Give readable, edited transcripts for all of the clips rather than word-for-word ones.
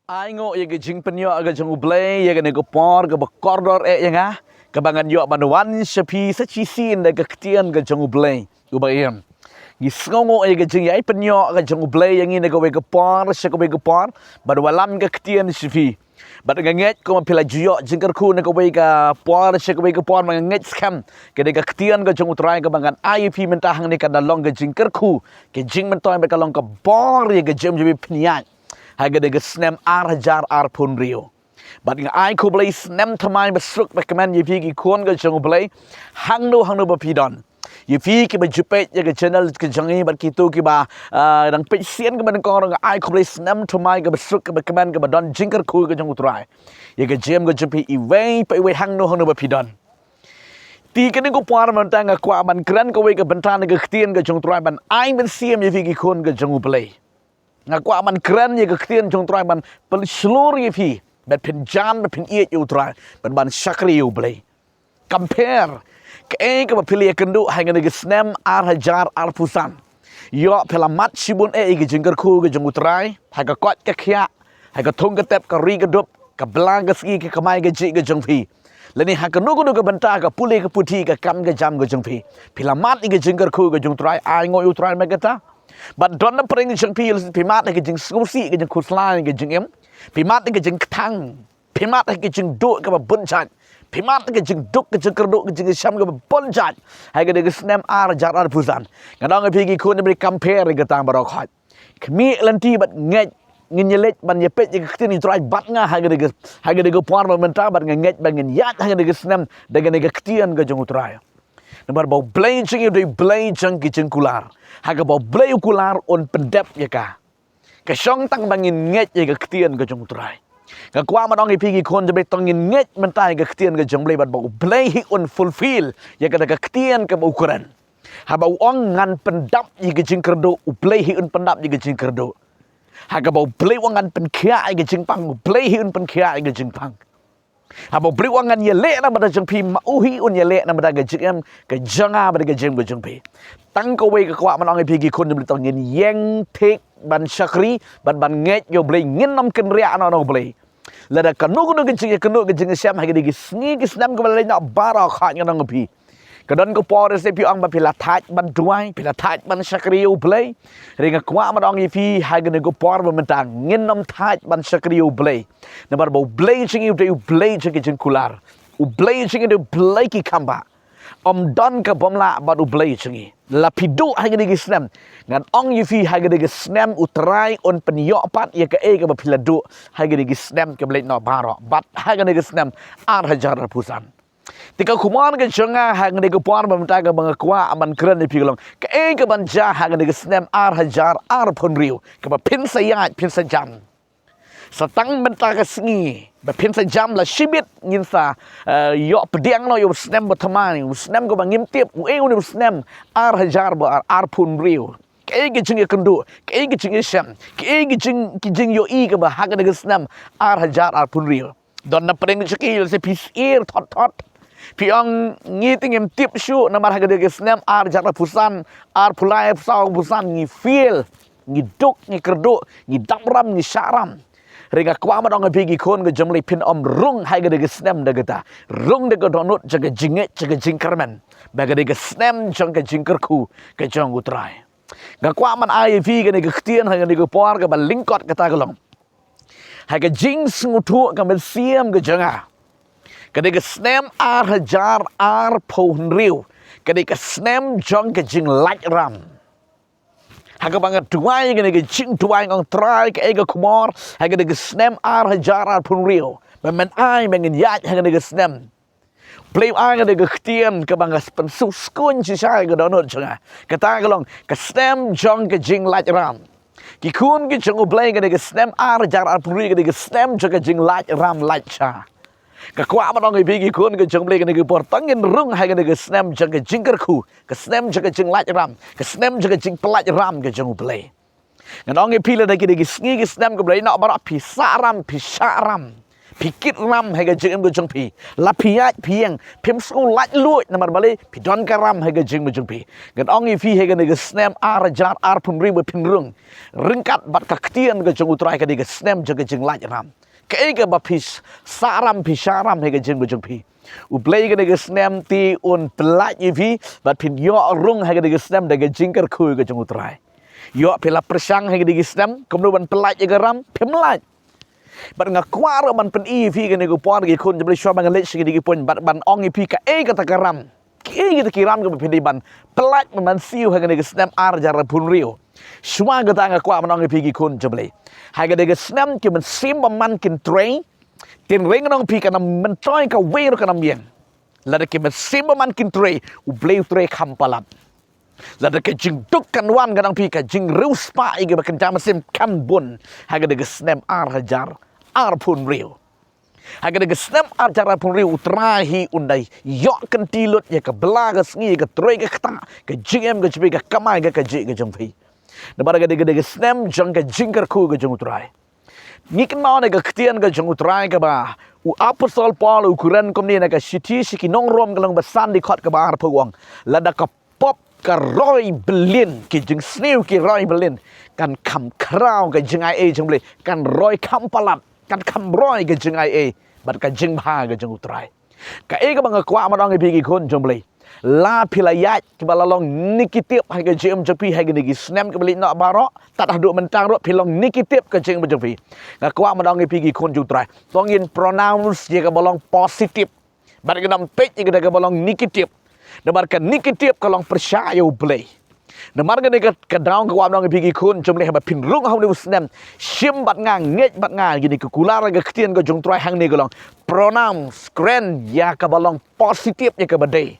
Ai ngo ye ke jing penyo aga jang ublay ye ke ne ko por ke korridor ye nga ke bangan yo banwan shapi sa chi sin de ke ktian ke jang ublay ubayem gi sngongo ye ke jing ai penyo aga jang ublay yang ne ko we ke por se ko we ke por badwalam ke ktian shapi bad nganget ko pila juyo jingkar ku ne ko we ka por se ko we ke por nganget skam ke de ke ktian ke jang utrai ke bangan IUP mentahang ne ka dalong ke jingkar ku ke jing mentoy be ka long ke por ye ke jam jibi pnian Haga de snem hajar pun rio. But ai ko blay snem tamai besruk recommend ye pi ki kon ga jang blay hang no ba pidon. Ye pi ki ba jupet ye ga channel ke jangi bat ki tu ki ba dang pe sien ke ban ko rang ai ko blay snem tamai ga besruk ke recommend ke ba don jingker ku ga jang utrai. Ye ga jem ga jupi i wei pe we hang no ba pidon. Ti ke ni ko par man tang kwa ban kran ko we ga bentan ga ktien ga jang utrai ban ai ben siem ye pi ki kon ga jang blay. Ngaku aman keren ye kektian jong try ban pel seluruh ye fi bet pinjan bet pin iet you try ban syakri you blay compare ke pilih kendu hanya nege snem hajar pusan yo pelamat sibun ke jengker ku ke jong try haga kot ke khia haga thong ke tep ke ri ke dop ke belang ke ski ke kamai ke ji ke jong fi leni haga nugu ke benta ke pulih ke puti ke kam ke jam ke jong fi pelamat ke jengker ku ke jong try ai ngo you try megata But don't bring jeng pil pimat ke jeng susi ke jeng kuslan ke jeng em pimat ke jeng tang pimat ke jeng duk ke bunchat pimat ke jeng duk ke jeng kerduk ke jeng syam ke bunchat hai ke de snem jarar pusan ngadong ke pigi kun beri compare ke tang barokhat kemi lenti bat nget nginyelet ban yepet ke tin try bat nga hai ke de puar mentah bat nget ban yat hai ke de snem dengan ke ketian ke jeng utrai Nambar bau blay jeng itu blay jeng kijeng kular. Haga bau blay kular on pendep ya ka. Kesyong tang bangin nget ya ke ketian ke jeng utrai. Kakwa manong ipigi kon jebe tongin nget mentai ke ketian ke jeng blay bat bau blay hi on fulfill ya ke ketian ke ukuran. Ha bau ong ngan pendap ya ke jeng kerdo blay hi on pendap ya ke jeng kerdo. Haga bau blay ong ngan penkia ya ke jeng pang blay hi on penkia ya ke jeng pang. Habo beri wangan ye le na bada jeng pi mauhi un ye le na bada gejeng ke janga bada gejeng gejeng pi tang ko we ke kwa manong pi gi kun beli tong yin yeng tek ban syakri ban nget yo blei ngin nam ken ria no blei lada kanu kanu gejeng syam ha gi sngi gi snam ko le na bara kha ngang pi kadon ko por se pi ang ba pila thaj ban duai pila thaj ban syakri yo blei ringa kwa manong pi ha gi ko por ba mentang ngin nam thaj ban syakri yo blei Nabar bau blay ching you blay ching kular. U blay ching you blay ki kamba. Don ka bomla bad u blay chingi. Lapidu haga de snem. Ngan ong you fi haga de snem utrai on penyo pat ya ka e ka bapiladu haga de snem ka blay no baro. Bat haga de snem hajar pusan. Tika kuman ke jonga haga de puan bamta ka bang kwa aman keren ni piglong. Ka e ka banja haga de snem hajar pun riu. Ka ba pin sayat pin sajam. Satang benta ke sengi bepin sejam la shibit ngin sa yo pediang no yo snem batamani snem go bangim tip u e uni snem hajar ba pun riu ke ge jing kendu ke ge jing sham ke ge jing yo i ke ba haga de snem hajar pun riu don na preng chiki se pis ir thot piang ngiting em tip shu na mar haga de snem hajar pusan pulai sau pusan ngi feel ngi duk ngi kerdu ngi damram ngi syaram Ringa kwa madong pigi kon ke jemli pin rung hai ge de snem de geta rung de donut jaga jinget jaga jingkermen baga de snem jang ke jingkerku ke jang utrai ga kwa man ai vi ge de ktien hai ge por ke ban lingkot kata gelong hai ge jing smutu ke ben siem ge janga ke de snem hajar pon riu ke de snem jang ke jing laj ram Haga banget duai gini ke jing duai ngong try ke ega kumor haga de snem hajar pun rio men ai mengen yat haga de snem play ai de ktien ke bangas pensus kun si sai ke donut changa kata gelong ke snem jong ke jing laj ram ki kun ke jong play ke de snem hajar pun rio ke de snem jong ke jing laj ram laj cha Kakwa manong ibigi kun ke jong blay ke portangin rung hai ke snem jong ke jingker ku ke snem jong ke jing laj ram ke snem jong ke jing pelaj ram ke jong blay nganong ipila de ke sngi ke snem ke blay nak bara pisaram Pikir ram hai ga jing go jong pi la piat piang pim sku lat luit namar bale pi don karam hai ga jing go jong pi gan ong i fi hai ga ne ga snem ar jar ar pun ri pin rung ringkat bat ka ktian ga jong utrai ka ga snem jaga jing lat ram ka e ga ba pis saram pi sharam hai ga jing go jong pi u play ga ga snem ti un plat i fi bat pin yo rung hai ga ga snem da ga jing kar khu ga jong utrai yo pela persang hai ga ga snem kom no ban plat ga ram pim latบัดงากว่ามันเป็นอีพี่กันในกูป้อนกี่คนจะไปชอบมันกันเล็กสิกี่คนบัดองอีพี่กับกตะกรัมตะกีรัมก็เป็นพิธีบันปลัดมันซิวให้กันในกูสแนมอาร์จาระพุนเรียวชัวก็ต่างกว่ามันองอีพี่กี่คนจะไปให้กันในกูสแนมกี่มันซิมมันกินเทรนกินเร่งกันองพี่กันมันจ้อยกับเวรกันน้ำเย็นแล้วกี่มันซิมมันกินเทรอุเบลเทรคำปลัดแล้วก็จึงทุกกันวันกันองพี่กันจึงรู้สปาอีกแบบกันจามันซิมคันบุญให้กันในกูสแนมอาร์จาร์ar pun riu. Haga de snap ar cara pun riu utrahi undai yok kan tilut ya ka belaga sngi ka troi ka kta ka jingem ka jibi ka kamai ka ji ka jongpi. Na bara ga de snap jong ka jingkar ku ka jong utrai. Ngikan mau ne ka ktian ka jong utrai ka ba u apostol Paul ukuran kom ni na ka siti siki nong rom ka long basan di khot ka ba ar pawang lada ka pop ka roi belin ki jing sniu ki roi belin kan kam krau ka jing ai jong ble kan roi kam palat kanคำร้อยกันจึงไอบัดกันจึงพากันจึงอุตรายก็ก็บังกว่ามาดองไอพี่กี่คนจงเลยลาพิลายะที่บาลองนิกิเตียบให้กันจึงจะพี่ให้กันนิกิสแนมกันบลินอบาระตัดหัวมันจางรถพิลองนิกิเตียบกันจึงมันจะพี่ก็กว่ามาดองไอพี่กี่คนจุตรายต้องยิน pronounce ยังกับบาลอง positive บัดกันนำเป็ดยังกับบาลองนิกิเตียบdan barkan nikitiap kalau percaya boleh. Dan marga ni ke daun ke wabang pergi kun jom leh pin rung hau ni usnem sim bat ngang nget bat ngang gini ke kular ke ketian ke jong try hang ni golong pronounce keren ya ke balong positif ya ke badai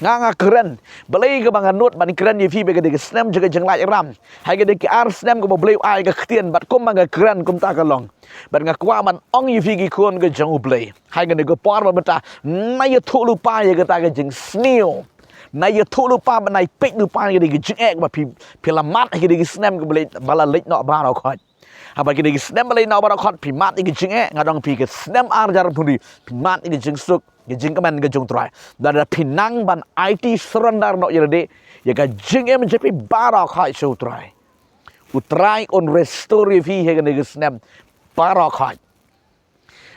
ngang keren balai ke bangan nut ban keren ye fi be ke snem jaga jeng lai ram hai ke ke ar snem ke boleh ai ke ketian bat kum bang keren kum ta kalong bat ngakwa man ong ye fi kun ke jong boleh hai ke ke por ba beta nay thu lupa ye ke ta ke jeng sneo nay thu lupa ban nay pek lupa ke ke jeng ek ba pi lamat ke ke snem ke boleh bala lek no ba no khot apa ke ke snem balai no ba no khot pi mat ke jeng ek ngadong pi ke snem ar jar puri pi mat ke jeng suk ke jeng kemen ke jong try dan ada pinang ban IT serandar no yerde ya ke jeng em jepi bara khai show try utrai on restore vi he ke snem bara khai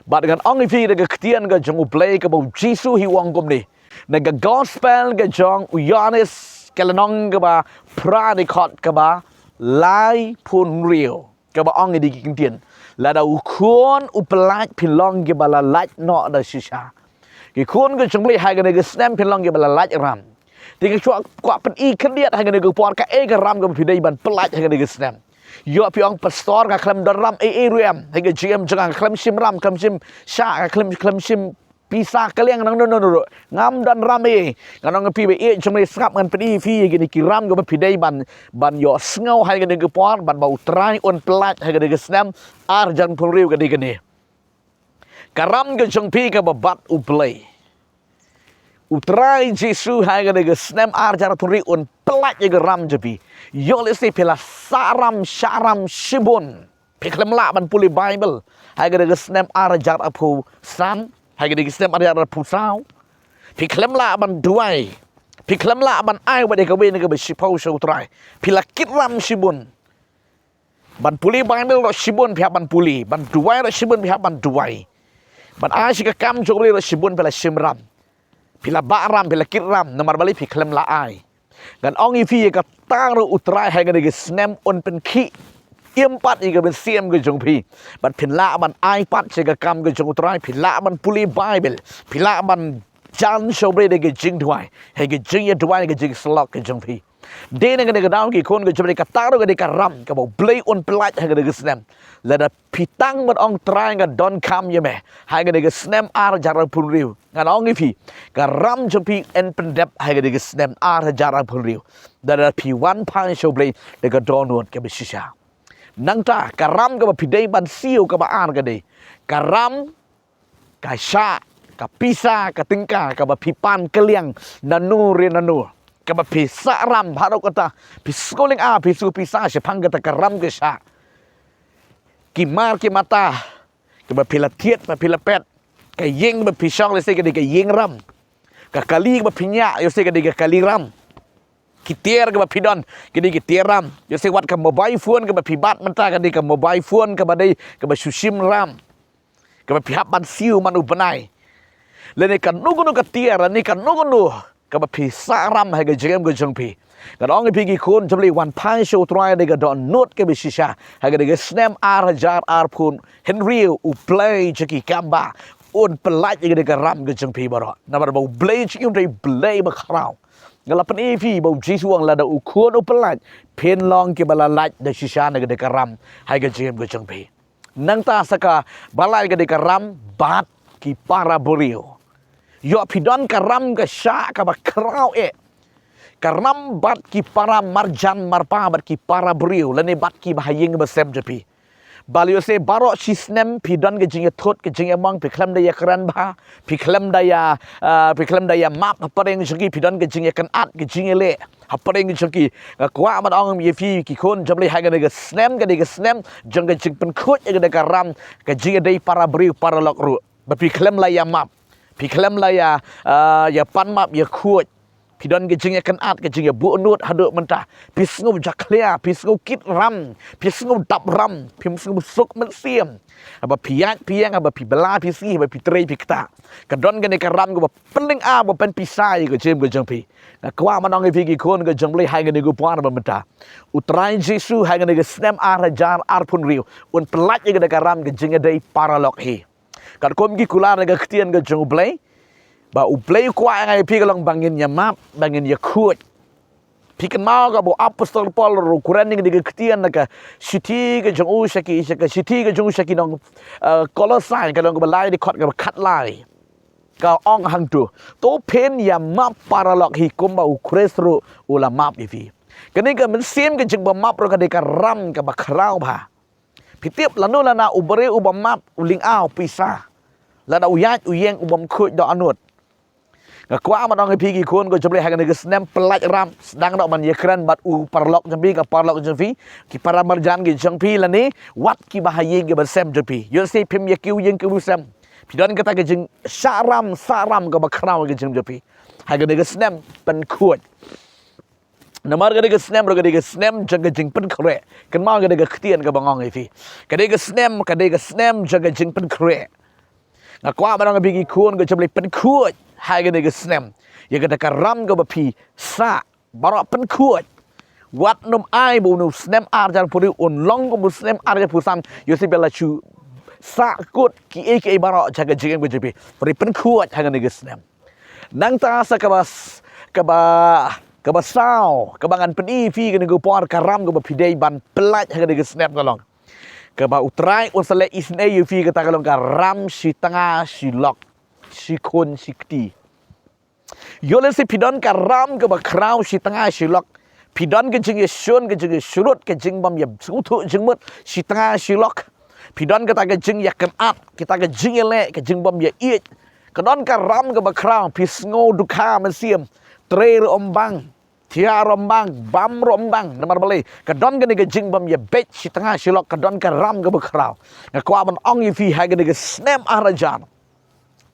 ba dengan ong vi de ke ketian ke jong play ke bau jisu hi wang kom ni na ke gospel ke jong uyanes ke lenong ke ba pra ni khot ke ba lai pun rio ke ba ong di kintien la da ukon uplat pilong ke ba la lat no da shisha ki kun ke jong hai ke ne snem pilong ke ba la lat ram ti ke chua kwa pen I kediat hai ke ne por ka ke ram ke pidai ban pelat hai ke ne snem yo piong pastor ka klem ram ruam hai ke gm jang klem sim ram klem sim sha ka klem sim pisah kalian nang ngam dan rame nang pi be jong skap ngan pen fi gini ki ram ke pidai ban yo sngo hai ke ne por ban bau trai on pelat hai ke ne snem ar jan pun riu ke ni karam ke jong pi ke babat uplay utrai Jesu hai ke snem ar jar puri un pelat ke ram jepi yo lesi pela saram syaram shibun piklem la ban puli bible hai ke snem ar jar apu san hai ke snem ar jar apu sao piklem la ban duai piklem la ban ai wa de ke wen ke be shipau shau trai pila kitram shibun ban puli bible ro shibun pihak ban puli ban duai ro shibun pihak ban duai ban ai si ke kam jogli ro shibun pela shimram pila baram pila kiram namar bali pi klem la ai gan ong I fi ka tang ro utrai hai ga snem on pen ki empat I ga ben siem ga jong pi ban pin la ban ai pat se ga kam ga jong utrai pila ban puli bible pila ban jan sobre de ga jing duai hai ga jing ya duai ga jing slok ga jong pi de na ga daun ki kon ga jom ka tang ro ga ram ka bo blai on plat hai ga snem la da pitang ban ong trai ga don kam ye me hai ga snem ar jar pun riu ngan ong I fi ka ram jom pi en pendep hai ga snem ar jar pun riu da da pi one pan show blai de ga don won ke bisha nang ta ka ram ga pi dei ban siu ka ba ar ga de ka ram ka sha ka pisa ka tingka ka ba pi pan keliang nanu re nanu ka ba pi sa ram baro kata pi skoling a pi su pi sa she pang kata ka ram ke sha ki mar ki mata ke ba pila tiet ba pila pet ke yeng ba pisong le se ke ke yeng ram ka kali ba pinya yo se ke kali ram kitier ke ba pidon ke kitier ram yo se wat ke mobile phone ke ba pibat menta ke mobile phone ke ba dei ke ba susim ram ke ba pihap ban siu manu benai le ne kan nugu ka tier ni kan nugu ke ba pi sa ram ha ke jem ke jong pi kan ong pi ki kun jabli wan pai show try de don not ke bi shisha ha ke snam ar hajar ar pun henry u play chiki kamba un pelaj ke ram ke jong pi baro na bar ba play chiki un play ba khrau ngala pen evi ba jisuang la da u kun u pelaj pen long ke bala laj de shisha na ke ram ha ke jem ke jong pi nang ta saka balai ke ram bat ki para borio yo pidon ka ram ka sha ka ba khrau karam bat ki para marjan marpa bat ki para beriu lene bat ki bahaying besem jepi balio se barok sisnem pidon ke jinge thot ke jinge mang piklam daya keran ba piklam daya map pareng jegi pidon ke jinge kan at ke jinge le hapareng jegi kwa man ong ye fi ki kon jamle ha ke snem jeng ke jing pen khot ke karam ke jinge dai para beriu para lok ru ba piklam la ya map piklam la ya pan map ya khot pidon ke jing kan at ke jing bu nut haduk mentah pisngu jaklia pisngu kit ram pisngu dap ram pisngu suk mensiam aba piat piang aba pi bela pisi aba pi trei pikta kadon ke ne karam ke peling a ba pen pisai ke jem ke jeng pi na kwa manong ke ki kon ke jeng le hai ke ne ku puan ba mentah utrai jesu hai ke ne snem ar jar ar pun riu un pelat ke ne karam ke jing dei paralok hi kad kom ki kula ke ktien ke jeng blai ba u play kwa ngai pi kalong bangin ya map bangin ya khut pi kan mau ka bo apostol paul ru kuran ning de ktian na ka city ke jong u shaki city ke jong shaki nong kolosai ka dong ba lai de khot ka khat lai ka ong hang tu to pen ya map paralog hi kum ba u kresru ula map ifi kani ka men sim ke jong ba map ro ka de ka ram ka ba khrau ba pi tiep lanu lana u bere u ba map u ling au pisa lana u yat u yeng u bom khut do anut kwa man ong pi ki kun ko jable ha ke snem pelaj ram sedang dak man ye kran bat u parlok jambi ka parlok jambi ki para marjan ki jangpi la ni wat ki bahaying ke bersem jampi yo se pim ye kiu yeng ku sem pidon kata ke jing saram ka bakrau ke jing jampi ha ke snem pen khut namar ke snem ro ke snem jang ke jing pen khre kan ma ke ktien ke bangong ifi ke snem jang ke jing pen khre na kwa man ong pi ki kun ko jable pen khut hai ke snem ye ke ram ke bapi sa barok pen khut wat num ai bu nu snem ar jar puri un long ko snem ar jar pusam yo si bela chu sa kut ki ke barok jaga jing ke jepi puri pen khut ha ke snem nang ta sa ka ba sao ke bangan pen i fi ke go por karam ke bapi dei ban pelaj ha ke snem kalong ke ba utrai un sale isne yu fi ke ta kalong ka ram si tanga si lok si kun si kti yo le si pidon ka ram ke ba krau si tanga si lok pidon ke jing shun ke jing shurut ke jing bam ya sutu jing mut si tanga si lok pidon ke ta ke jing ya kan at kita ke jing le ke jing bam ya i ke don ka ram ke ba krau pisngo dukha mesiam tre ombang tia rombang bam rombang namar bale ke don ke jing bam ya bet si tanga si lok ke don ka ram ke ba krau na kwa ban ong yi fi ha ke snem arajan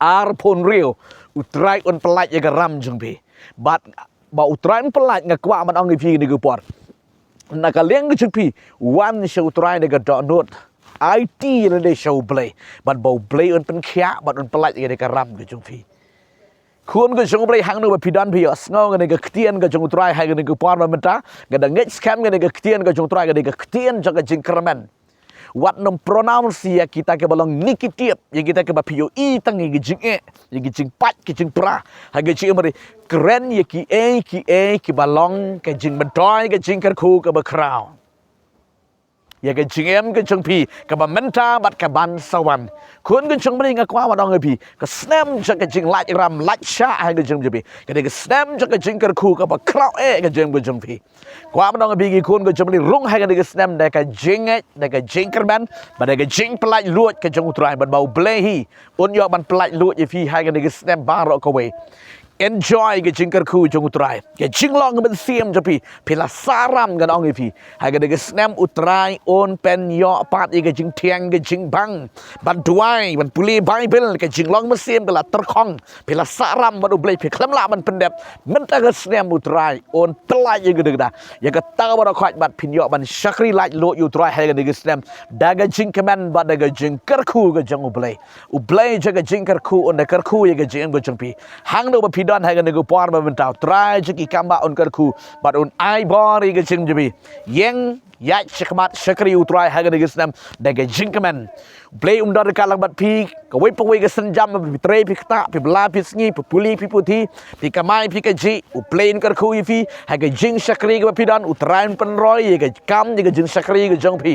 ar pun rio utrai un pelaj ya ram jeng pe bat ba utrai un pelaj ngakwa man ong pi ni gupor na ka leng jeng pi wan show utrai de ga not IT le de show play bat ba play un pen khia bat un pelaj ya de ram ge jeng pi kun ke jeng play hang no ba pidan pi asngo ge ga ktien ga jeng utrai ha ge gupor ba menta ga da ngech scam ge ga ktien ga jeng utrai ga ktien jaga jeng kermen wat nom pronounce ya kita ke balong nikitiep ya kita ke bapio i tangi gijing ya gijing pat gijing pra ha gijing mari keren ya ki balong ke jing mentoy ke jing kerku ke bakrau ya ke jing em ke jing pi ke ba menta bat ke ban sawan kun ke jing mari ngakwa wa dong pi ke snem ja ke jing laj ram laj sha ha ke jing pi ke snem ja ke jing kerku ke bakrau ke jing pi kwa dong pi ki kun ke jing mari rung ha ke snem da ke jing da ke jing kerban ba da ke jing pelaj luot ke jing utrai bat bau blehi un yo ban pelaj luot ye fi ha ke snem barok ko we enjoy ke jingkar ku jong utrai ke jinglong ben siam japi pila saram gan ong ipi ha ke snam utrai on pen yo pat ke jing tiang ke jing bang ban duai ban puli bible ke jinglong ben siam ke la terkong pila saram ban ublei pi klam la ban pendep men ta ke snam utrai on pelai ke de ya ke ta ba khwat bat pin yo ban shakri laj lo utrai ha ke snam da ke jing keman ba da ke jingkar ku ke jong ublei je ke jingkar ku on da kar ku ye ke jing go jong pi hang do ba don hai gan go por ba mentau try jiki kamba on karku but on ai bori ga jing jibi yeng ya chikmat shakri utrai ha gan gisnam da ga jingkaman play dor kalang bat pi ka wei pa wei ga senjam pi tre pi kta pi bla pi sngi pi puli pi puthi pi kamai pi ka ji u play in karku ifi ha ga jing shakri ga pi don utrai pen roi ye ga kam ga jing shakri ga jong pi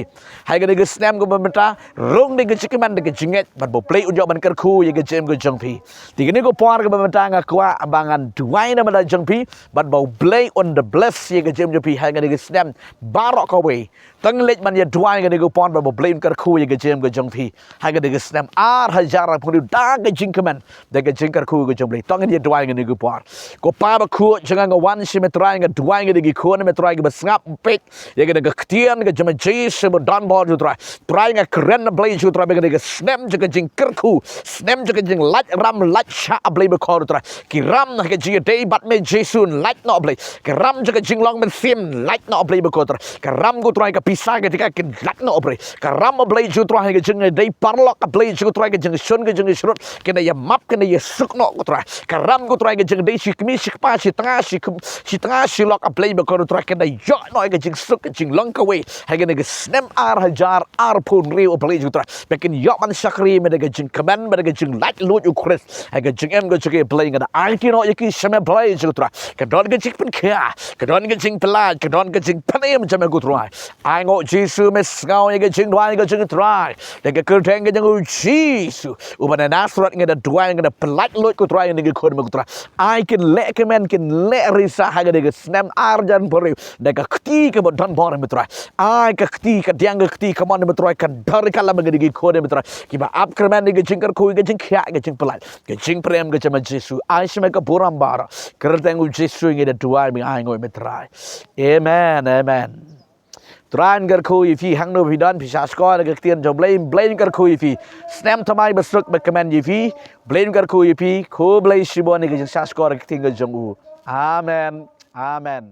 ha ga gisnam go ba menta rong de ga chikman de ga jinget but bo play unjo ban karku ye ga jem ga jong pi ti ga ni go por ga ba menta nga kwa abangan duai na mada jeng pi but bau play on the bless ye ga jem pi ha ga ni snam barok ka we tang lech man ye duai ga ni go pon bau play kar khu ye ga jem ga jeng pi ha ga ni snam ar hajar pun da ga jing kaman da ga jeng kar khu ga jeng pi tang ye duai ga ni go por ko pa ba khu jangan ga wan si metrai ga duai ga ni khu na metrai ga basngap pek ye ga ga ktian ga jem ji se bo dan bo ju trai ga kren na play ju trai ga ni snam ga jeng kar khu snam ga jeng lach ram lach sha play ba khor trai kiram na ke ji day bat me jesun like no play kiram je ke jinglong men sim like no play be kotor kiram go try ke pisah ke tika ke like no play kiram play ju try ke jing day parlok ke play ju try ke jing shun ke jing shrut ke na ya map ke na ya suk no go try kiram go try ke jing day si kmi si pa si tengah si lok ke play be kotor try ke na yo no ke jing suk ke jing long ke we ha ke na ke snam ar hajar ar pun ri play ju try bekin yo man shakri me de ke jing kaman me de ke jing like lu ju chris ha ke jing em go ke play ngada IT no yaki sama play jutra kadon ke jing pen kya kadon ke jing pelaj kadon ke jing panem jame gutra ai ngo jisu mes ngau ke jing dwai ke jing try de ke kerteng ke jing jisu ubana nasrat ngada dwai ngada pelaj lot gutra ni ke khod gutra ai ken le ke men ken le risa ha ke snam arjan pori de ke kti ke bodon bor mitra ai ke kti ke diang ke kti kamon mitra kan dar kala magadi ke khod mitra ki ba up kremen ke jing kar khu ke jing kya ke jing pelaj ke jing prem ke jama jisu ai ka buram bara kerteng jisu ngi da tuai mi ai ngoi metrai amen amen tran gar khu fi hang no bidan pi sas ko ga tien jom blame gar khu fi snam thamai basuk be comment fi blame gar khu fi ko blai shibon ga sas ko ga tien ga jong u amen amen